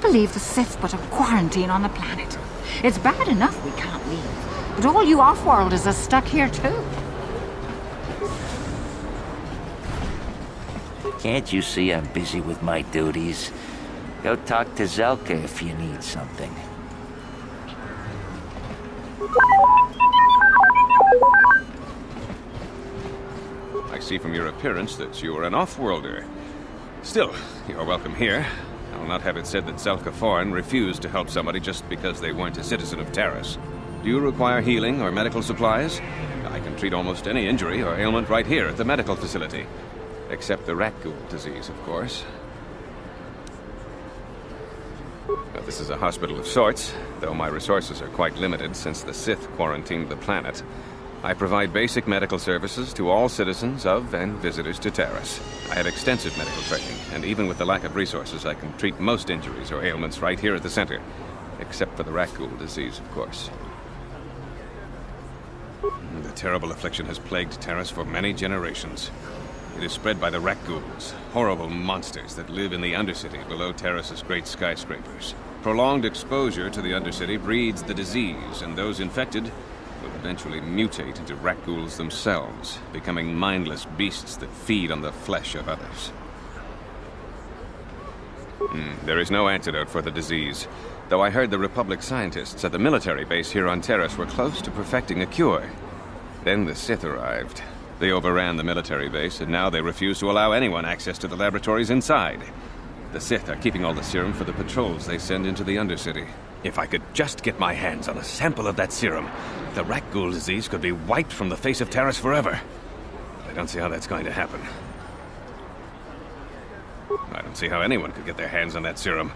believe the Sith put a quarantine on the planet. It's bad enough we can't leave, but all you off-worlders are stuck here too. Can't you see I'm busy with my duties? Go talk to Zelka if you need something. I see from your appearance that you are an off-worlder. Still, you're welcome here. I will not have it said that Zelka Foreign refused to help somebody just because they weren't a citizen of Taris. Do you require healing or medical supplies? I can treat almost any injury or ailment right here at the medical facility. Except the rat ghoul disease, of course. Now, this is a hospital of sorts, though my resources are quite limited since the Sith quarantined the planet. I provide basic medical services to all citizens of and visitors to Taris. I have extensive medical training, and even with the lack of resources, I can treat most injuries or ailments right here at the center. Except for the rat ghoul disease, of course. The terrible affliction has plagued Taris for many generations. It is spread by the rat ghouls, horrible monsters that live in the Undercity below Taris's great skyscrapers. Prolonged exposure to the Undercity breeds the disease, and those infected will eventually mutate into rat ghouls themselves, becoming mindless beasts that feed on the flesh of others. There is no antidote for the disease, though I heard the Republic scientists at the military base here on Taris were close to perfecting a cure. Then the Sith arrived. They overran the military base, and now they refuse to allow anyone access to the laboratories inside. The Sith are keeping all the serum for the patrols they send into the Undercity. If I could just get my hands on a sample of that serum, the rat ghoul disease could be wiped from the face of Taris forever. I don't see how that's going to happen. I don't see how anyone could get their hands on that serum.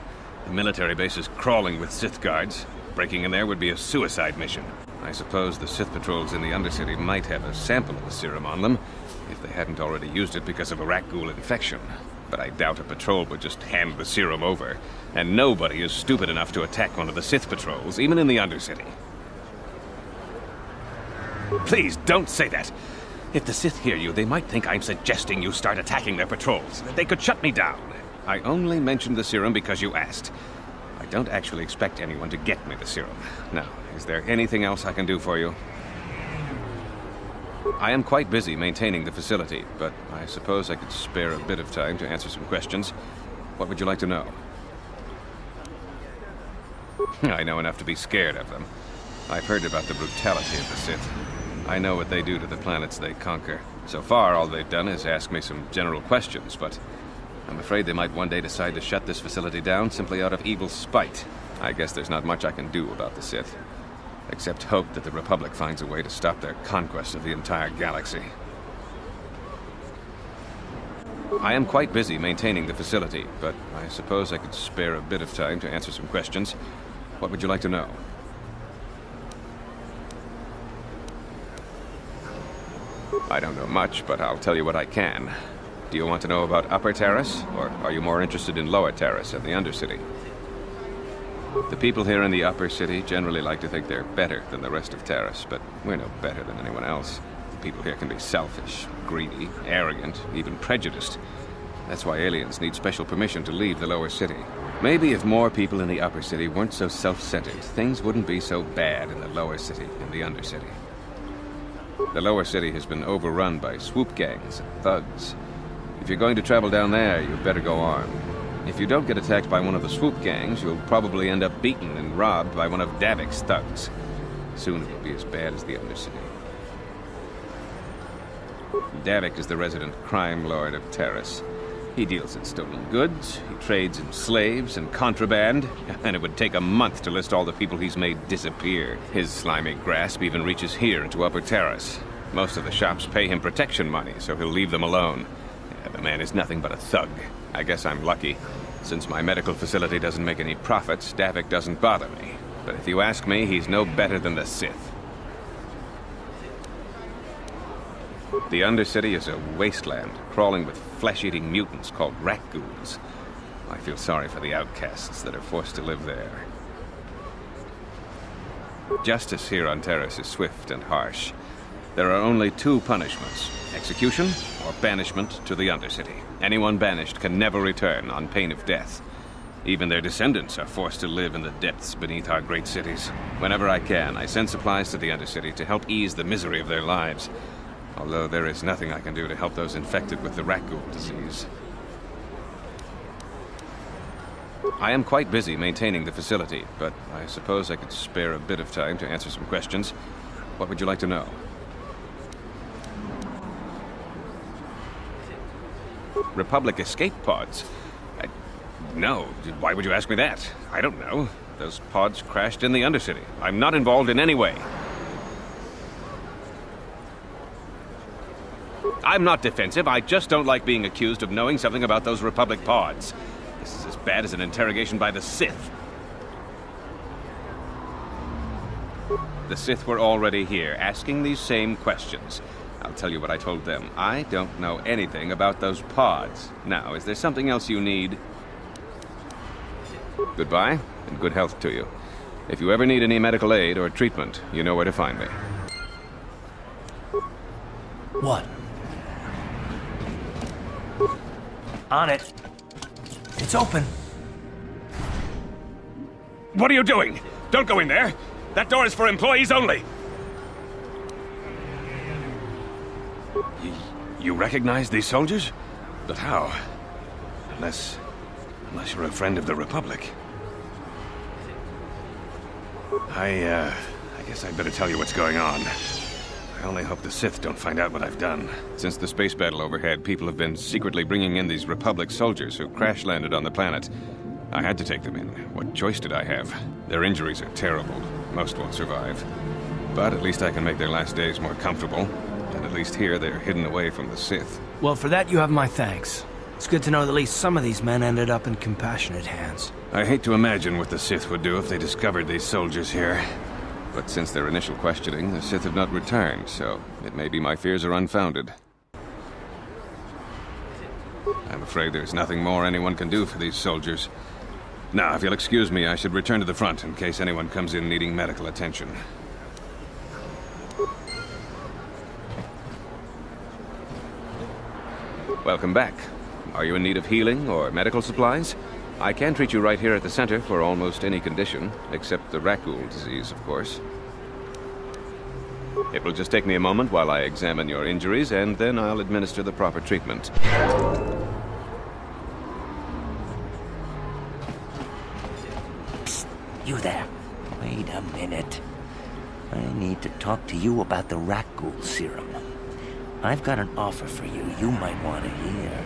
The military base is crawling with Sith guards. Breaking in there would be a suicide mission. I suppose the Sith patrols in the Undercity might have a sample of the serum on them, if they hadn't already used it because of a rat ghoul infection. But I doubt a patrol would just hand the serum over. And nobody is stupid enough to attack one of the Sith patrols, even in the Undercity. Please, don't say that! If the Sith hear you, they might think I'm suggesting you start attacking their patrols. They could shut me down. I only mentioned the serum because you asked. I don't actually expect anyone to get me the serum. Now, is there anything else I can do for you? I am quite busy maintaining the facility, but I suppose I could spare a bit of time to answer some questions. What would you like to know? I know enough to be scared of them. I've heard about the brutality of the Sith. I know what they do to the planets they conquer. So far, all they've done is ask me some general questions, but I'm afraid they might one day decide to shut this facility down simply out of evil spite. I guess there's not much I can do about the Sith, except hope that the Republic finds a way to stop their conquest of the entire galaxy. I am quite busy maintaining the facility, but I suppose I could spare a bit of time to answer some questions. What would you like to know? I don't know much, but I'll tell you what I can. Do you want to know about Upper Taris, or are you more interested in Lower Taris and the Undercity? The people here in the Upper City generally like to think they're better than the rest of Taris, but we're no better than anyone else. The people here can be selfish, greedy, arrogant, even prejudiced. That's why aliens need special permission to leave the Lower City. Maybe if more people in the Upper City weren't so self-centered, things wouldn't be so bad in the Lower City and the Undercity. The Lower City has been overrun by swoop gangs and thugs. If you're going to travel down there, you'd better go armed. If you don't get attacked by one of the swoop gangs, you'll probably end up beaten and robbed by one of Davik's thugs. Soon it will be as bad as the Undercity. Davik is the resident crime lord of Taris. He deals in stolen goods, he trades in slaves and contraband, and it would take a month to list all the people he's made disappear. His slimy grasp even reaches here into Upper Taris. Most of the shops pay him protection money, so he'll leave them alone. Yeah, the man is nothing but a thug. I guess I'm lucky. Since my medical facility doesn't make any profits, Davik doesn't bother me. But if you ask me, he's no better than the Sith. The Undercity is a wasteland, crawling with flesh-eating mutants called rat ghouls. I feel sorry for the outcasts that are forced to live there. Justice here on Taris is swift and harsh. There are only two punishments: execution or banishment to the Undercity. Anyone banished can never return on pain of death. Even their descendants are forced to live in the depths beneath our great cities. Whenever I can, I send supplies to the Undercity to help ease the misery of their lives. Although there is nothing I can do to help those infected with the rat ghoul disease. I am quite busy maintaining the facility, but I suppose I could spare a bit of time to answer some questions. What would you like to know? Republic escape pods? No, why would you ask me that? I don't know. Those pods crashed in the Undercity. I'm not involved in any way. I'm not defensive, I just don't like being accused of knowing something about those Republic pods. This is as bad as an interrogation by the Sith. The Sith were already here, asking these same questions. I'll tell you what I told them. I don't know anything about those pods. Now, is there something else you need? Goodbye, and good health to you. If you ever need any medical aid or treatment, you know where to find me. What? On it. It's open. What are you doing? Don't go in there! That door is for employees only! You recognize these soldiers? But how? Unless you're a friend of the Republic. I guess I'd better tell you what's going on. I only hope the Sith don't find out what I've done. Since the space battle overhead, people have been secretly bringing in these Republic soldiers who crash-landed on the planet. I had to take them in. What choice did I have? Their injuries are terrible. Most won't survive. But at least I can make their last days more comfortable. And at least here, they're hidden away from the Sith. Well, for that you have my thanks. It's good to know that at least some of these men ended up in compassionate hands. I hate to imagine what the Sith would do if they discovered these soldiers here. But since their initial questioning, the Sith have not returned, so it may be my fears are unfounded. I'm afraid there's nothing more anyone can do for these soldiers. Now, if you'll excuse me, I should return to the front in case anyone comes in needing medical attention. Welcome back. Are you in need of healing or medical supplies? I can treat you right here at the center for almost any condition, except the rat ghoul disease, of course. It will just take me a moment while I examine your injuries, and then I'll administer the proper treatment. Psst, you there. Wait a minute. I need to talk to you about the rat ghoul serum. I've got an offer for you might want to hear.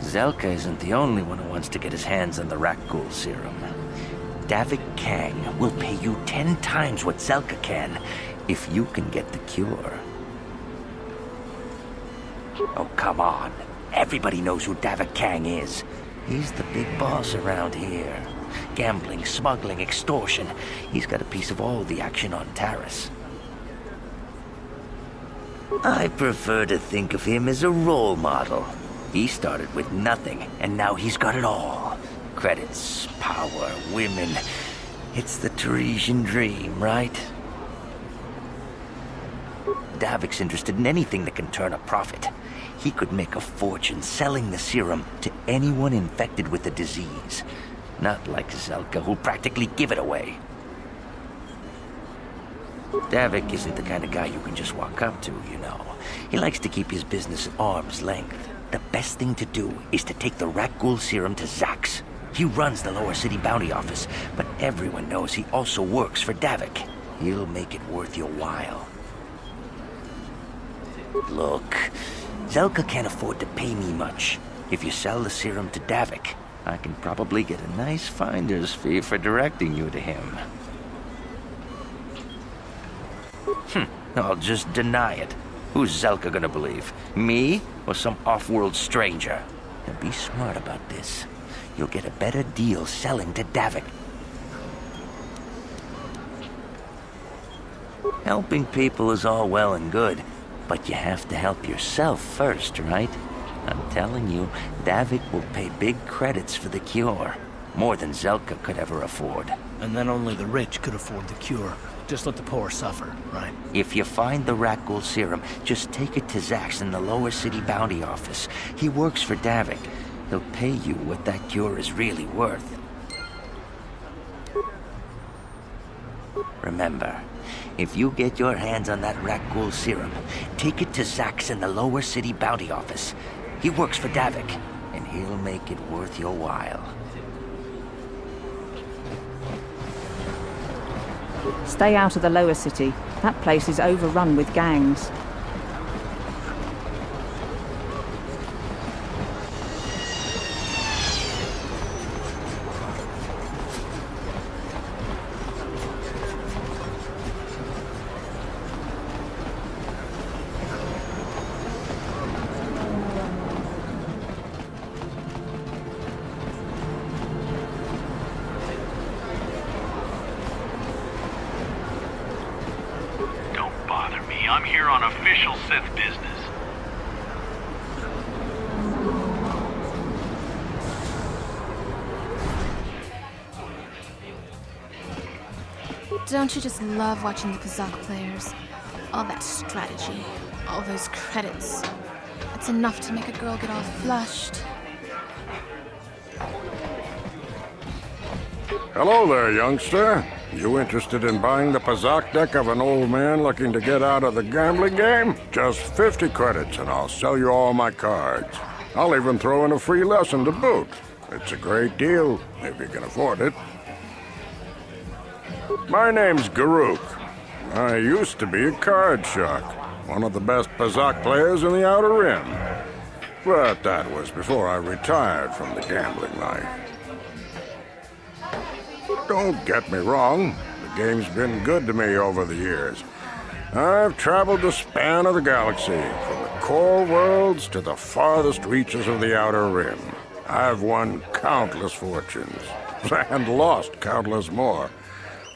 Zelka isn't the only one who wants to get his hands on the rat ghoul serum. Davik Kang will pay you 10 times what Zelka can if you can get the cure. Oh, come on. Everybody knows who Davik Kang is. He's the big boss around here. Gambling, smuggling, extortion. He's got a piece of all the action on Taris. I prefer to think of him as a role model. He started with nothing, and now he's got it all. Credits, power, women. It's the Tarisian dream, right? Davik's interested in anything that can turn a profit. He could make a fortune selling the serum to anyone infected with the disease. Not like Zelka, who'll practically give it away. Davik isn't the kind of guy you can just walk up to, you know. He likes to keep his business at arm's length. The best thing to do is to take the rat ghoul serum to Zax. He runs the lower city bounty office, but everyone knows he also works for Davik. He'll make it worth your while. Look, Zelka can't afford to pay me much. If you sell the serum to Davik, I can probably get a nice finder's fee for directing you to him. I'll just deny it. Who's Zelka gonna believe? Me or some off-world stranger? Now be smart about this. You'll get a better deal selling to Davik. Helping people is all well and good, but you have to help yourself first, right? I'm telling you, Davik will pay big credits for the cure. More than Zelka could ever afford. And then only the rich could afford the cure. Just let the poor suffer, right? If you find the rat ghoul serum, just take it to Zax in the lower city bounty office. He works for Davik. They'll pay you what that cure is really worth. Remember, if you get your hands on that rat ghoul serum, take it to Zax in the lower city bounty office. He works for Davik, and he'll make it worth your while. Stay out of the lower city. That place is overrun with gangs. I'm here on official Sith business. Don't you just love watching the Pazak players? All that strategy, all those credits. It's enough to make a girl get all flushed. Hello there, youngster. You interested in buying the Pazak deck of an old man looking to get out of the gambling game? Just 50 credits and I'll sell you all my cards. I'll even throw in a free lesson to boot. It's a great deal, if you can afford it. My name's Garuk. I used to be a card shark, one of the best Pazak players in the Outer Rim. But that was before I retired from the gambling life. Don't get me wrong, the game's been good to me over the years. I've traveled the span of the galaxy, from the core worlds to the farthest reaches of the Outer Rim. I've won countless fortunes, and lost countless more.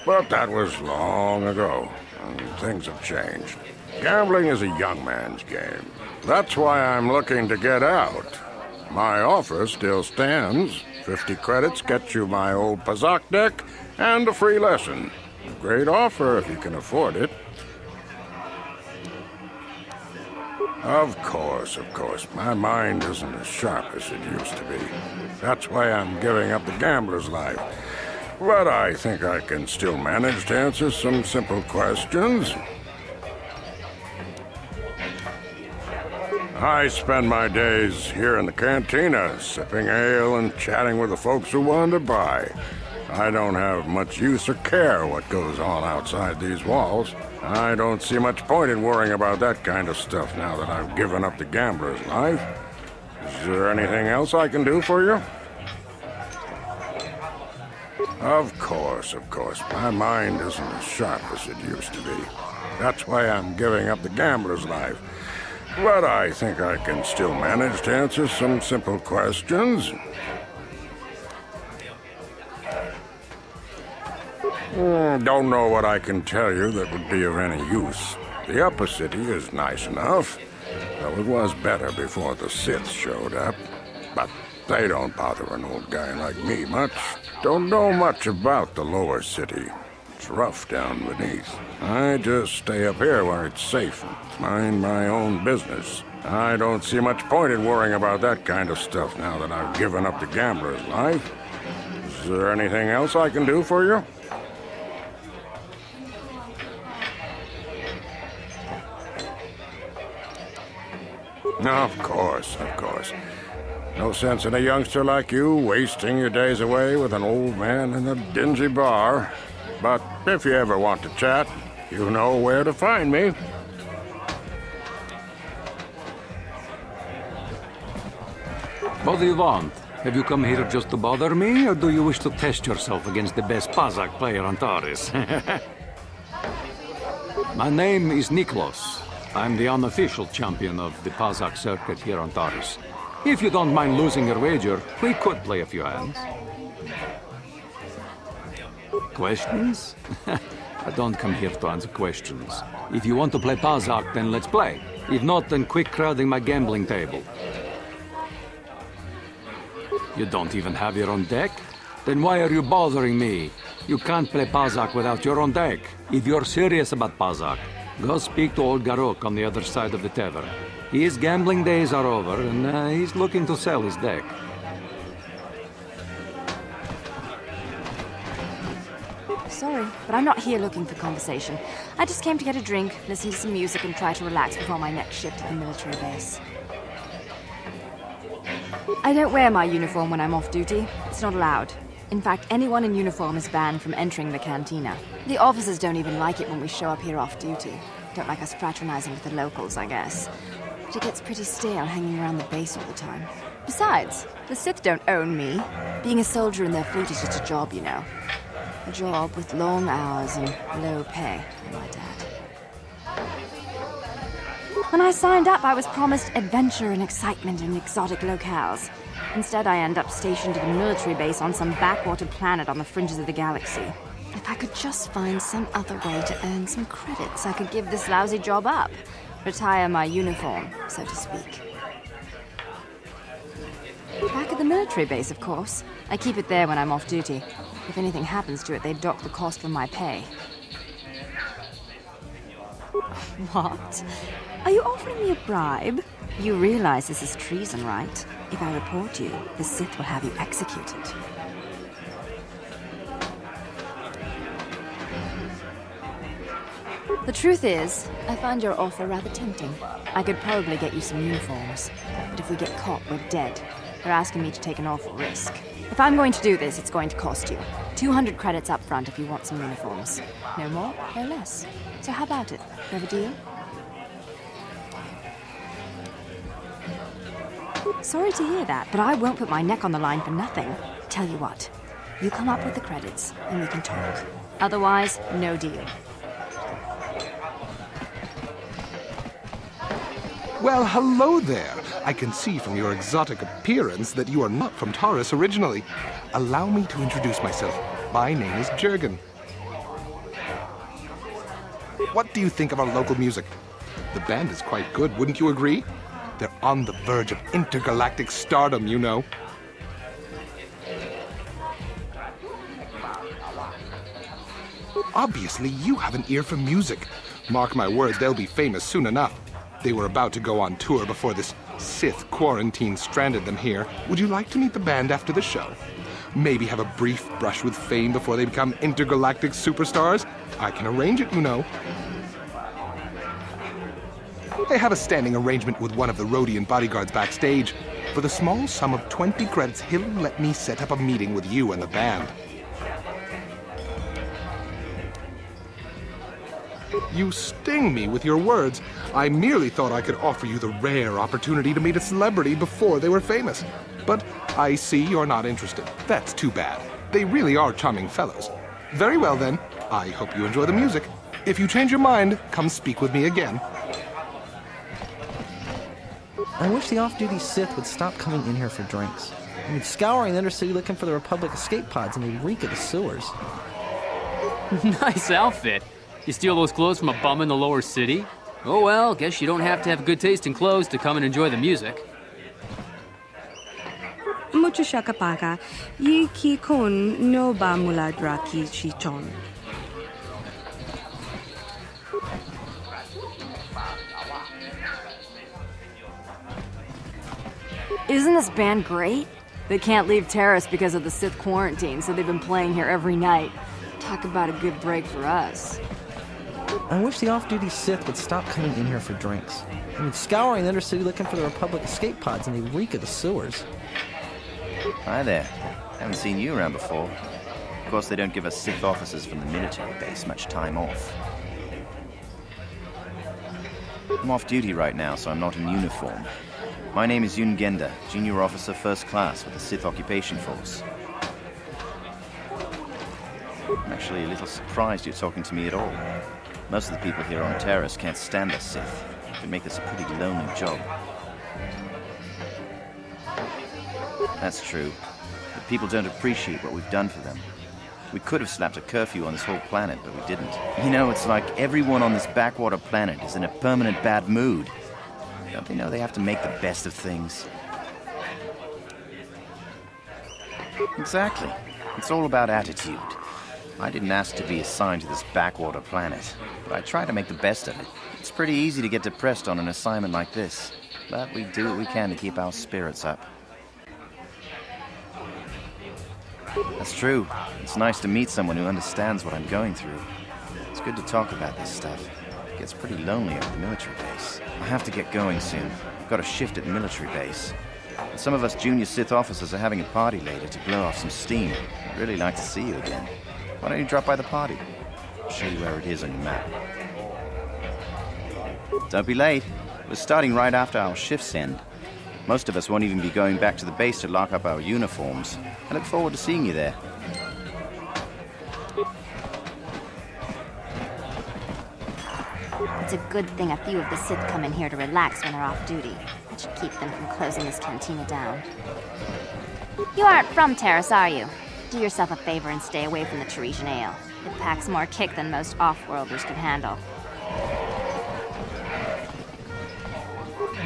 But that was long ago, and things have changed. Gambling is a young man's game. That's why I'm looking to get out. My offer still stands. 50 credits gets you my old Pazak deck and a free lesson. A great offer if you can afford it. Of course. My mind isn't as sharp as it used to be. That's why I'm giving up the gambler's life. But I think I can still manage to answer some simple questions. I spend my days here in the cantina, sipping ale and chatting with the folks who wander by. I don't have much use or care what goes on outside these walls. I don't see much point in worrying about that kind of stuff now that I've given up the gambler's life. Is there anything else I can do for you? Of course. My mind isn't as sharp as it used to be. That's why I'm giving up the gambler's life. But I think I can still manage to answer some simple questions. Don't know what I can tell you that would be of any use. The upper city is nice enough, though it was better before the Sith showed up. But they don't bother an old guy like me much. Don't know much about the lower city. It's rough down beneath. I just stay up here where it's safe and mind my own business. I don't see much point in worrying about that kind of stuff now that I've given up the gambler's life. Is there anything else I can do for you? Of course. No sense in a youngster like you wasting your days away with an old man in a dingy bar. But if you ever want to chat, you know where to find me. What do you want? Have you come here just to bother me, or do you wish to test yourself against the best Pazak player on Taris? My name is Niklos. I'm the unofficial champion of the Pazak circuit here on Taris. If you don't mind losing your wager, we could play a few hands. Questions? I don't come here to answer questions. If you want to play Pazak, then let's play. If not, then quit crowding my gambling table. You don't even have your own deck? Then why are you bothering me? You can't play Pazak without your own deck. If you're serious about Pazak, go speak to old Garuk on the other side of the tavern. His gambling days are over, and he's looking to sell his deck. but I'm not here looking for conversation. I just came to get a drink, listen to some music, and try to relax before my next shift at the military base. I don't wear my uniform when I'm off duty. It's not allowed. In fact, anyone in uniform is banned from entering the cantina. The officers don't even like it when we show up here off duty. Don't like us fraternizing with the locals, I guess. But it gets pretty stale hanging around the base all the time. Besides, the Sith don't own me. Being a soldier in their fleet is just a job, you know. A job with long hours and low pay, I might add. When I signed up, I was promised adventure and excitement in exotic locales. Instead, I end up stationed at a military base on some backwater planet on the fringes of the galaxy. If I could just find some other way to earn some credits, I could give this lousy job up. Retire my uniform, so to speak. Back at the military base, of course. I keep it there when I'm off duty. If anything happens to it, they dock the cost from my pay. What? Are you offering me a bribe? You realize this is treason, right? If I report you, the Sith will have you executed. The truth is, I find your offer rather tempting. I could probably get you some uniforms. But if we get caught, we're dead. You're asking me to take an awful risk. If I'm going to do this, it's going to cost you. 200 credits up front if you want some uniforms. No more, no less. So how about it? You have a deal? Sorry to hear that, but I won't put my neck on the line for nothing. Tell you what, you come up with the credits, and we can talk. Otherwise, no deal. Well, hello there. I can see from your exotic appearance that you are not from Taurus originally. Allow me to introduce myself. My name is Jurgen. What do you think of our local music? The band is quite good, wouldn't you agree? They're on the verge of intergalactic stardom, you know. Obviously, you have an ear for music. Mark my words, they'll be famous soon enough. They were about to go on tour before this Sith quarantine stranded them here. Would you like to meet the band after the show? Maybe have a brief brush with fame before they become intergalactic superstars? I can arrange it, you know. I have a standing arrangement with one of the Rhodian bodyguards backstage. For the small sum of 20 credits, he'll let me set up a meeting with you and the band. You sting me with your words. I merely thought I could offer you the rare opportunity to meet a celebrity before they were famous. But I see you're not interested. That's too bad. They really are charming fellows. Very well then, I hope you enjoy the music. If you change your mind, come speak with me again. I wish the off-duty Sith would stop coming in here for drinks. I mean, scouring the Undercity looking for the Republic escape pods and they reek of the sewers. Nice outfit. You steal those clothes from a bum in the lower city? Oh well, guess you don't have to have good taste in clothes to come and enjoy the music. Mucho shakapaka, yi ki kon no ba muladra ki chichon. Isn't this band great? They can't leave Terrace because of the Sith quarantine, so they've been playing here every night. Talk about a good break for us. I wish the off-duty Sith would stop coming in here for drinks. I mean, scouring the Undercity looking for the Republic escape pods and they reek of the sewers. Hi there. Haven't seen you around before. Of course, they don't give us Sith officers from the military base much time off. I'm off duty right now, so I'm not in uniform. My name is Yun Genda, Junior Officer First Class with the Sith Occupation Force. I'm actually a little surprised you're talking to me at all. Most of the people here on Terrace can't stand the Sith. It could make this a pretty lonely job. That's true. But people don't appreciate what we've done for them. We could have slapped a curfew on this whole planet, but we didn't. You know, it's like everyone on this backwater planet is in a permanent bad mood. Don't they know they have to make the best of things? Exactly. It's all about attitude. I didn't ask to be assigned to this backwater planet, but I try to make the best of it. It's pretty easy to get depressed on an assignment like this, but we do what we can to keep our spirits up. That's true. It's nice to meet someone who understands what I'm going through. It's good to talk about this stuff. It gets pretty lonely at the military base. I have to get going soon. I've got a shift at the military base. And some of us junior Sith officers are having a party later to blow off some steam. I'd really like to see you again. Why don't you drop by the party? I'll show you where it is on your map. Don't be late. We're starting right after our shifts end. Most of us won't even be going back to the base to lock up our uniforms. I look forward to seeing you there. It's a good thing a few of the Sith come in here to relax when they're off duty. That should keep them from closing this cantina down. You aren't from Terrace, are you? Do yourself a favor and stay away from the Teresian ale. It packs more kick than most off-worlders can handle.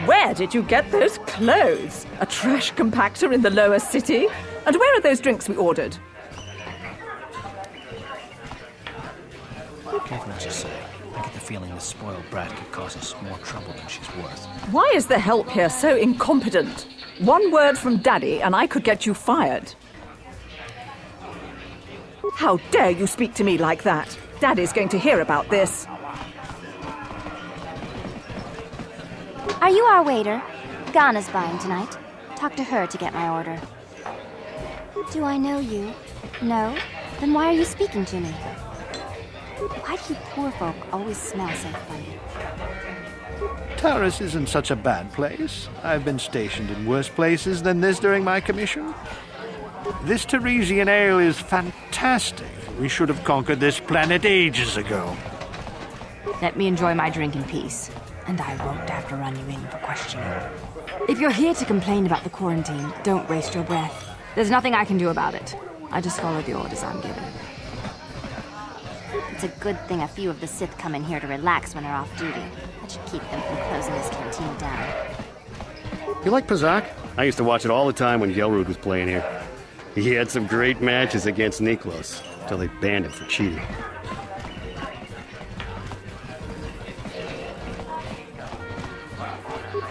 Where did you get those clothes? A trash compactor in the lower city? And where are those drinks we ordered? Careful what you say. I get the feeling this spoiled brat could cause us more trouble than she's worth. Why is the help here so incompetent? One word from Daddy and I could get you fired. How dare you speak to me like that? Daddy's going to hear about this. Are you our waiter? Ghana's buying tonight. Talk to her to get my order. Do I know you? No? Then why are you speaking to me? Why do you poor folk always smell so funny? Terrace isn't such a bad place. I've been stationed in worse places than this during my commission. This Teresian ale is fantastic. We should have conquered this planet ages ago. Let me enjoy my drink in peace. And I won't have to run you in for questioning. If you're here to complain about the quarantine, don't waste your breath. There's nothing I can do about it. I just follow the orders I'm given. It's a good thing a few of the Sith come in here to relax when they're off duty. That should keep them from closing this cantina down. You like Pazak? I used to watch it all the time when Gelrud was playing here. He had some great matches against Niklos, until they banned him for cheating.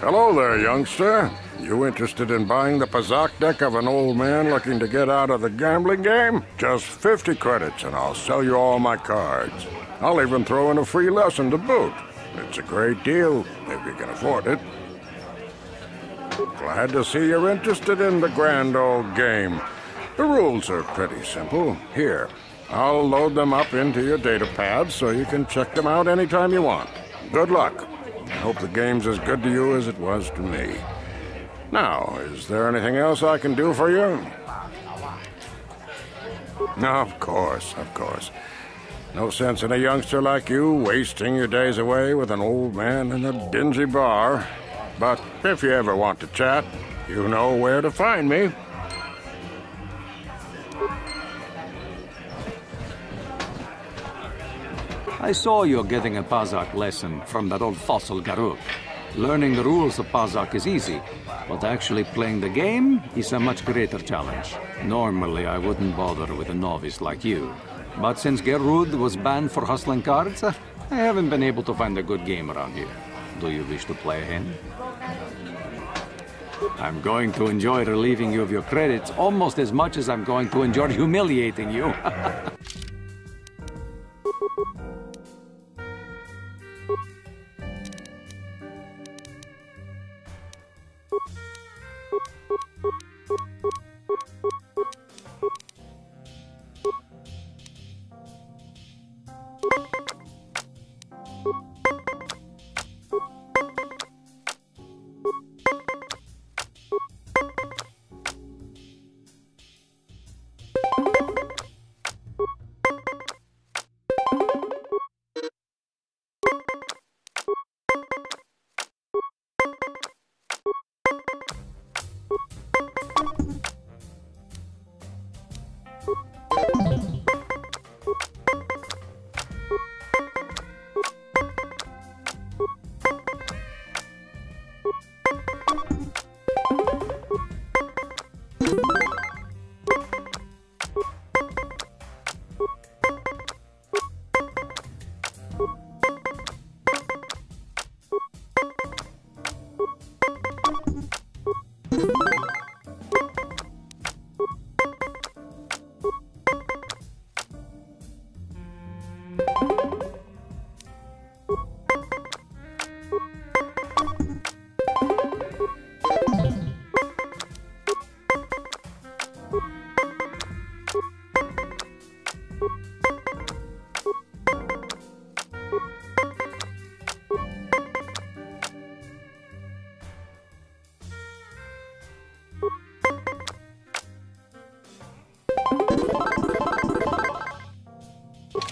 Hello there, youngster. You interested in buying the Pazak deck of an old man looking to get out of the gambling game? Just 50 credits and I'll sell you all my cards. I'll even throw in a free lesson to boot. It's a great deal, if you can afford it. Glad to see you're interested in the grand old game. The rules are pretty simple. Here, I'll load them up into your data pad so you can check them out anytime you want. Good luck. I hope the game's as good to you as it was to me. Now, is there anything else I can do for you? Of course, of course. No sense in a youngster like you wasting your days away with an old man in a dingy bar. But if you ever want to chat, you know where to find me. I saw you getting a Pazak lesson from that old fossil Garuk. Learning the rules of Pazak is easy, but actually playing the game is a much greater challenge. Normally, I wouldn't bother with a novice like you. But since Gerrud was banned for hustling cards, I haven't been able to find a good game around here. Do you wish to play a hand? I'm going to enjoy relieving you of your credits almost as much as I'm going to enjoy humiliating you.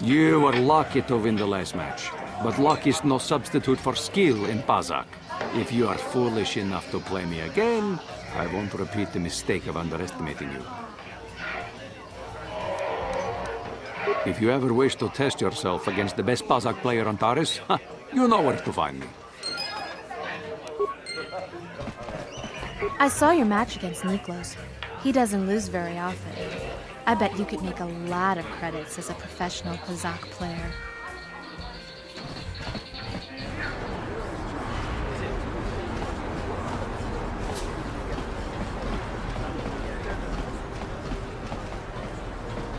You were lucky to win the last match, but luck is no substitute for skill in Pazak. If you are foolish enough to play me again, I won't repeat the mistake of underestimating you. If you ever wish to test yourself against the best Pazak player on Taris, you know where to find me. I saw your match against Niklos. He doesn't lose very often. I bet you could make a lot of credits as a professional Pazak player.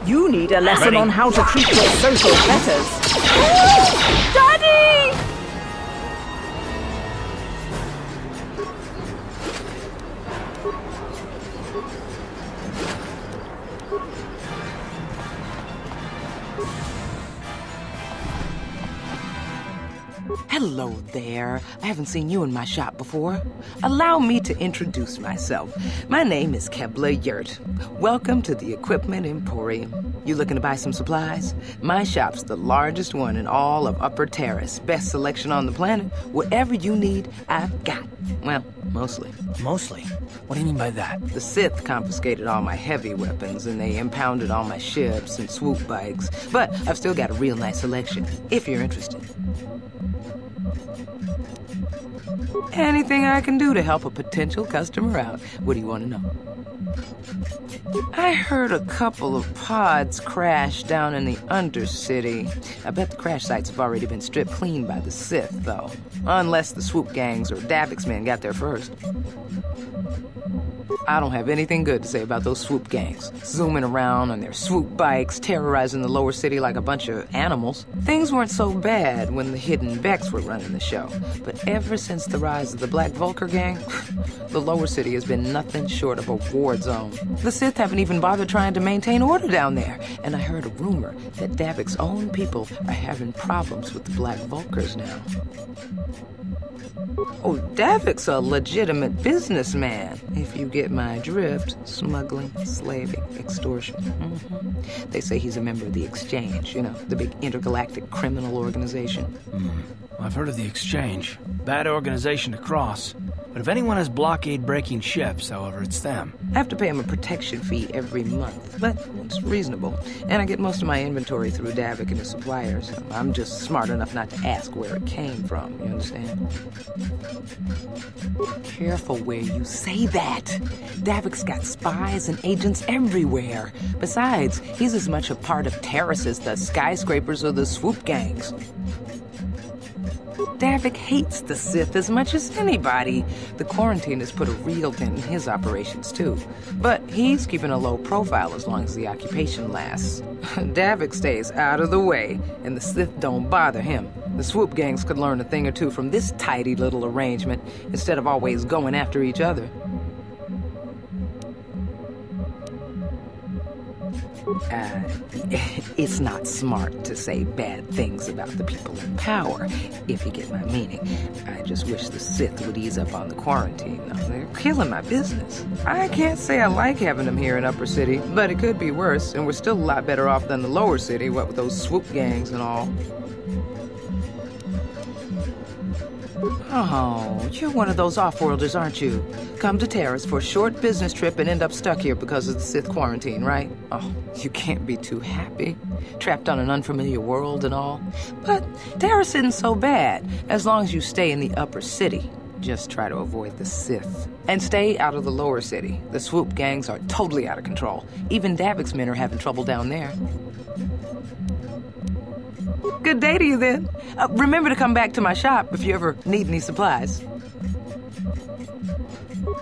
You need a lesson on how to treat your social betters. Daddy! Hello there. I haven't seen you in my shop before. Allow me to introduce myself. My name is Kebla Yurt. Welcome to the Equipment Emporium. You looking to buy some supplies? My shop's the largest one in all of Upper Terrace. Best selection on the planet. Whatever you need, I've got. Well, mostly. Mostly? What do you mean by that? The Sith confiscated all my heavy weapons, and they impounded all my ships and swoop bikes. But I've still got a real nice selection, if you're interested. Anything I can do to help a potential customer out. What do you want to know? I heard a couple of pods crash down in the Undercity. I bet the crash sites have already been stripped clean by the Sith, though. Unless the swoop gangs or Davik's men got there first. I don't have anything good to say about those swoop gangs. Zooming around on their swoop bikes, terrorizing the lower city like a bunch of animals. Things weren't so bad when the hidden Becks were running the show. But ever since the rise of the Black Vulcar gang, the lower city has been nothing short of a war zone. The Sith haven't even bothered trying to maintain order down there. And I heard a rumor that Davik's own people are having problems with the Black Vulcars now. Oh, Davik's a legitimate businessman, if you get my drift. Smuggling, slaving, extortion. They say he's a member of the Exchange, you know, the big intergalactic criminal organization. I've heard of the Exchange. Bad organization to cross. But if anyone has blockade-breaking ships, however, it's them. I have to pay him a protection fee every month, but it's reasonable. And I get most of my inventory through Davik and his suppliers. I'm just smart enough not to ask where it came from, you understand? Careful where you say that. Davik's got spies and agents everywhere. Besides, he's as much a part of Terrace as the skyscrapers or the swoop gangs. Davik hates the Sith as much as anybody. The quarantine has put a real dent in his operations, too. But he's keeping a low profile as long as the occupation lasts. Davik stays out of the way, and the Sith don't bother him. The swoop gangs could learn a thing or two from this tidy little arrangement, instead of always going after each other. It's not smart to say bad things about the people in power, if you get my meaning. I just wish the Sith would ease up on the quarantine, though. They're killing my business. I can't say I like having them here in Upper City, but it could be worse, and we're still a lot better off than the Lower City, what with those swoop gangs and all. Oh, you're one of those off-worlders, aren't you? Come to Terrace for a short business trip and end up stuck here because of the Sith quarantine, right? Oh, you can't be too happy. Trapped on an unfamiliar world and all. But Terrace isn't so bad, as long as you stay in the Upper City. Just try to avoid the Sith. And stay out of the Lower City. The swoop gangs are totally out of control. Even Davik's men are having trouble down there. Good day to you, then. Remember to come back to my shop if you ever need any supplies.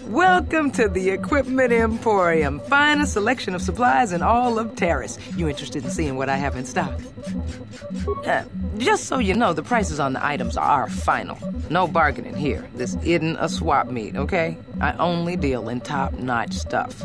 Welcome to the Equipment Emporium. Finest selection of supplies in all of Terrace. You interested in seeing what I have in stock? Just so you know, the prices on the items are final. No bargaining here. This isn't a swap meet, okay? I only deal in top-notch stuff.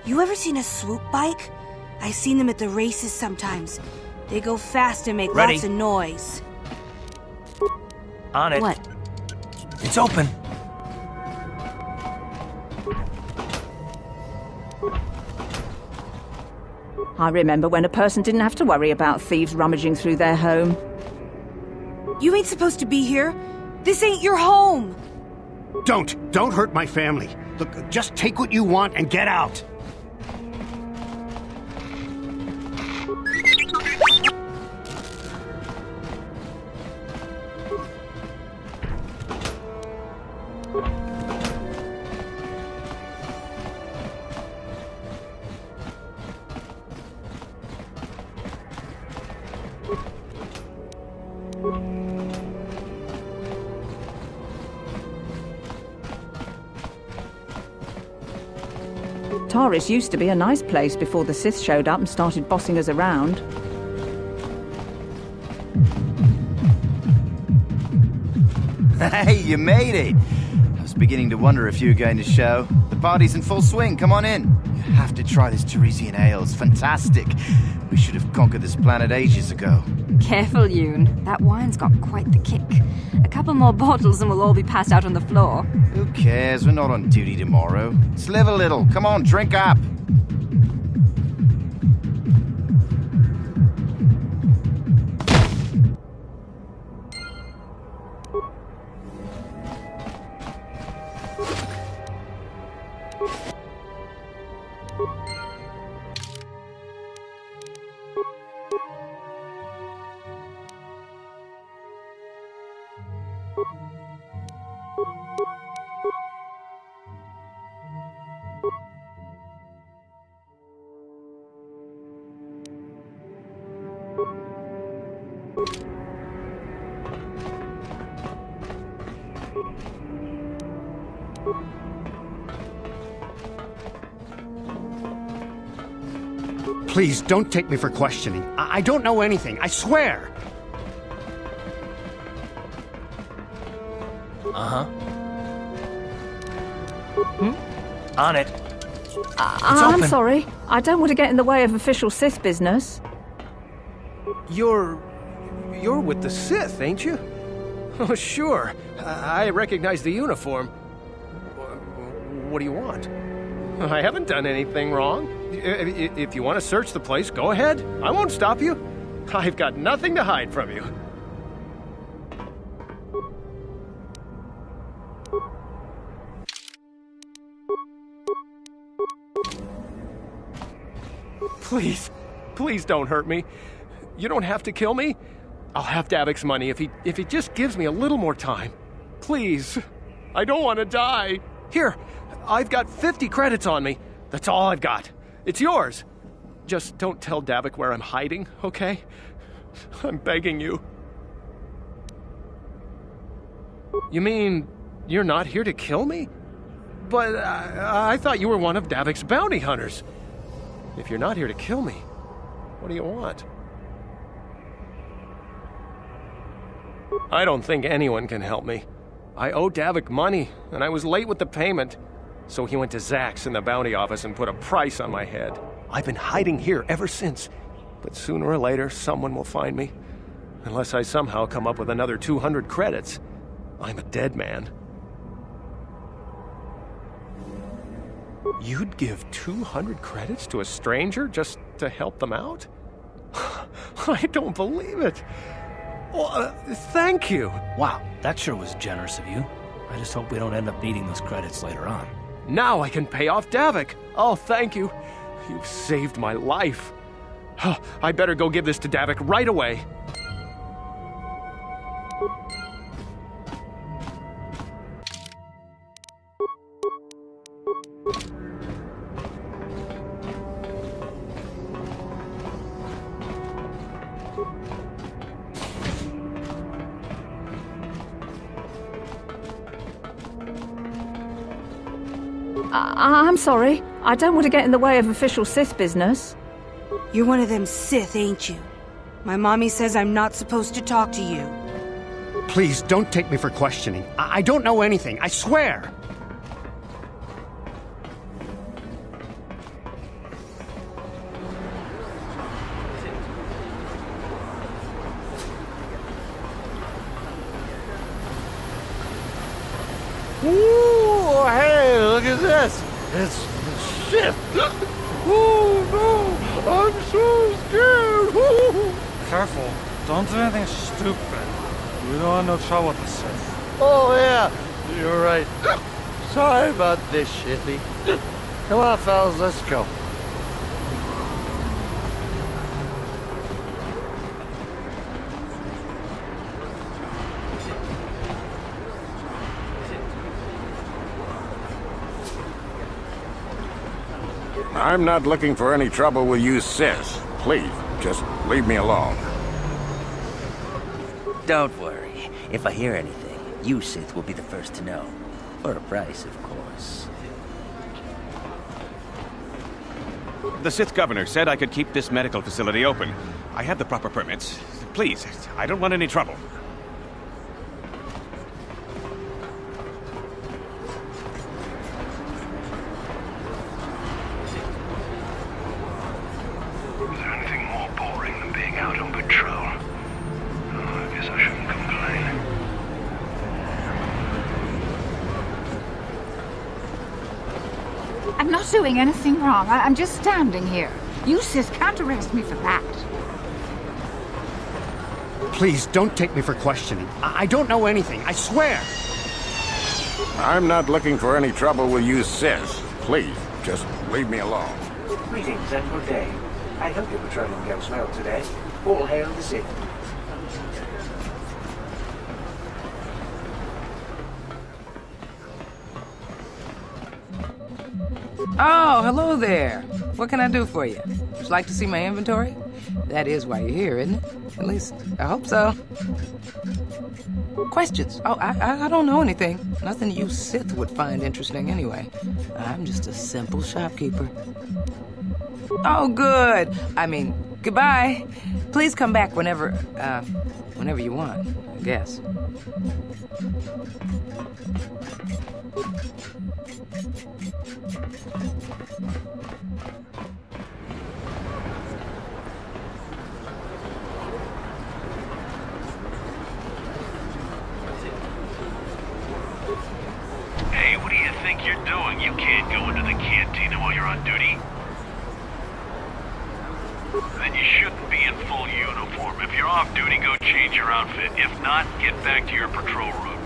You ever seen a swoop bike? I've seen them at the races sometimes. They go fast and make Ready? lots of noise. On it. What? It's open. I remember when a person didn't have to worry about thieves rummaging through their home. You ain't supposed to be here. This ain't your home. Don't hurt my family. Look, just take what you want and get out. Taris used to be a nice place before the Sith showed up and started bossing us around. Hey, you made it! I was beginning to wonder if you were going to show. The party's in full swing, come on in. You have to try this Teresian ale, it's fantastic. We should have conquered this planet ages ago. Careful, Yoon. That wine's got quite the kick. A couple more bottles and we'll all be passed out on the floor. Who cares? We're not on duty tomorrow. Let's live a little. Come on, drink up. Please, don't take me for questioning. I don't know anything, I swear! Uh-huh. On it. I'm sorry. I don't want to get in the way of official Sith business. You're with the Sith, ain't you? Oh, sure. I recognize the uniform. What do you want? I haven't done anything wrong. If you want to search the place, go ahead. I won't stop you. I've got nothing to hide from you. Please don't hurt me. You don't have to kill me. I'll have Davik's money if he just gives me a little more time. Please. I don't want to die. Here, I've got 50 credits on me. That's all I've got. It's yours. Just don't tell Davik where I'm hiding, okay? I'm begging you. You mean you're not here to kill me? But I thought you were one of Davik's bounty hunters. If you're not here to kill me, what do you want? I don't think anyone can help me. I owe Davik money, and I was late with the payment. So he went to Zack's in the bounty office and put a price on my head. I've been hiding here ever since. But sooner or later, someone will find me. Unless I somehow come up with another 200 credits. I'm a dead man. You'd give 200 credits to a stranger just to help them out? I don't believe it. Well, thank you. Wow, that sure was generous of you. I just hope we don't end up needing those credits later on. Now I can pay off Davik. Oh, thank you. You've saved my life. I better go give this to Davik right away. I'm sorry. I don't want to get in the way of official Sith business. You're one of them Sith, ain't you? My mommy says I'm not supposed to talk to you. Please, don't take me for questioning. I don't know anything, I swear! It's the Sith! Oh no! I'm so scared! Careful. Don't do anything stupid. We don't want no trouble with the Sith. Oh yeah, you're right. Sorry about this, Shitty. Come on, fellas, let's go. I'm not looking for any trouble with you, Sith. Please, just leave me alone. Don't worry. If I hear anything, you Sith will be the first to know. For a price, of course. The Sith governor said I could keep this medical facility open. I have the proper permits. Please, I don't want any trouble. Is there anything more boring than being out on patrol? Oh, I guess I shouldn't complain. I'm not doing anything wrong. I'm just standing here. You Sith can't arrest me for that. Please, don't take me for questioning. I don't know anything, I swear! I'm not looking for any trouble with you, Sith. Please, just leave me alone. Greetings and good day. I hope you're patrolling goes well today. All hail the Sith. Oh, hello there. What can I do for you? Would you like to see my inventory? That is why you're here, isn't it? At least, I hope so. Questions? Oh, I don't know anything. Nothing you Sith would find interesting anyway. I'm just a simple shopkeeper. Oh, good. I mean, goodbye. Please come back whenever you want, I guess. Hey, what do you think you're doing? You can't go into the cantina while you're on duty. Then you shouldn't be in full uniform. If you're off duty, go change your outfit. If not, get back to your patrol route.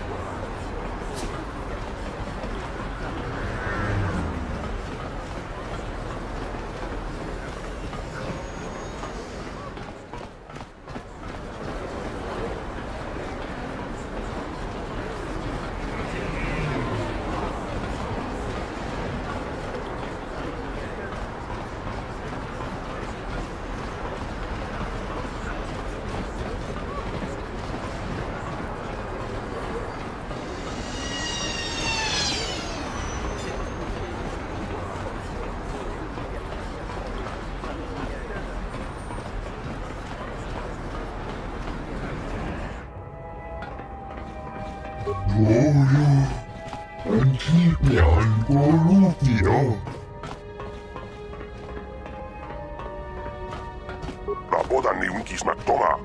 Rabodani unkisnak toma.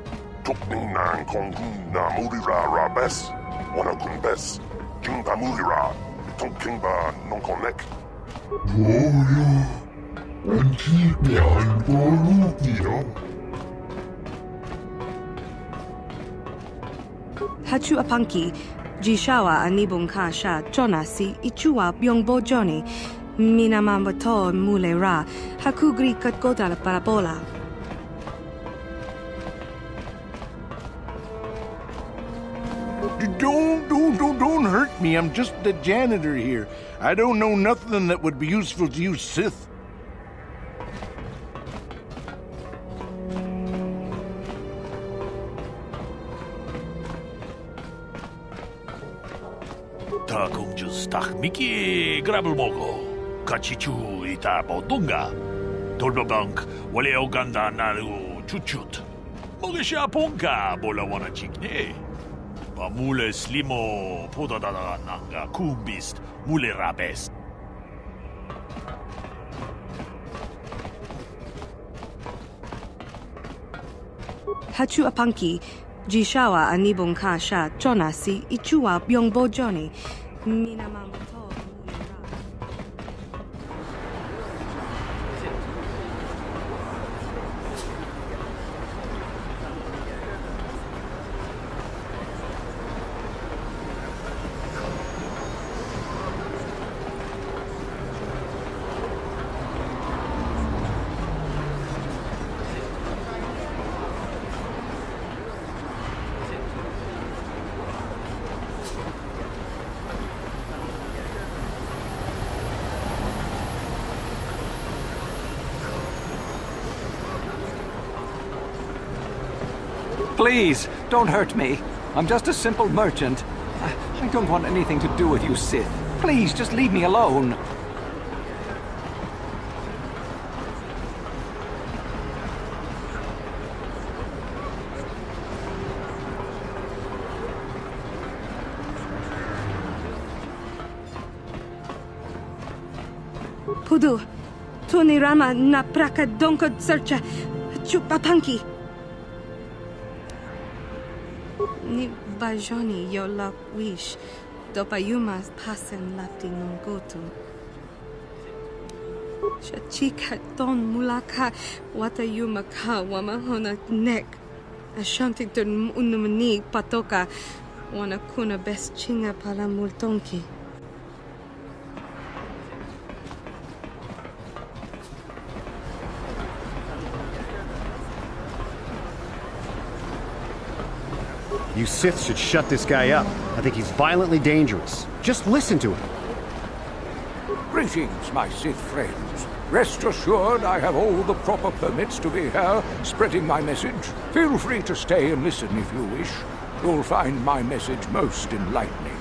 Tukning nang kong na murira rabes. Wana kunbes. Jingda murira. Tonkingba non connect. Hachu apanki, Jishawa anibung kasha, Jonasi, Ichua byongbo Johnny, Minamambato mule ra, Hakugri katgoda la parabola. Don't hurt me. I'm just the janitor here. I don't know nothing that would be useful to you, Sith. Ta kung just tak miki grabel mogo. Kachichu ita bodunga. Tolbabank wale oganda nalu chuchut. Mogisha ponka bola wana chikne. Mule slimo podadada nanga kumbist mule rabes. Hachu apanki, Jishawa anibung kasha, Jonasi, Ichua byongbo Johnny, Minamambato mule ra. Please, don't hurt me. I'm just a simple merchant. I don't want anything to do with you, Sith. Please, just leave me alone. Pudu, Tunirama na praka donko searcha chupapanki. Ni bajoni yo la wish, dopayuma pasen lafti nungotu. Shachika don mulaka watayuma ka wamahona nek. Ashantitun unumani patoka wanakuna best chinga pala multonki. You Sith should shut this guy up. I think he's violently dangerous. Just listen to him. Greetings, my Sith friends. Rest assured I have all the proper permits to be here, spreading my message. Feel free to stay and listen if you wish. You'll find my message most enlightening.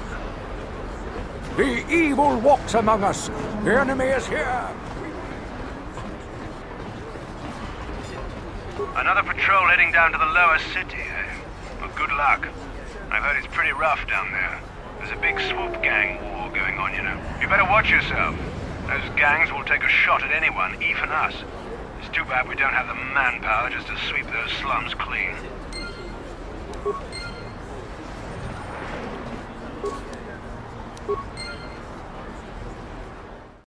The evil walks among us. The enemy is here. Another patrol heading down to the lower city, eh? Well, good luck. I've heard it's pretty rough down there. There's a big swoop gang war going on, you know. You better watch yourself. Those gangs will take a shot at anyone, even us. It's too bad we don't have the manpower just to sweep those slums clean.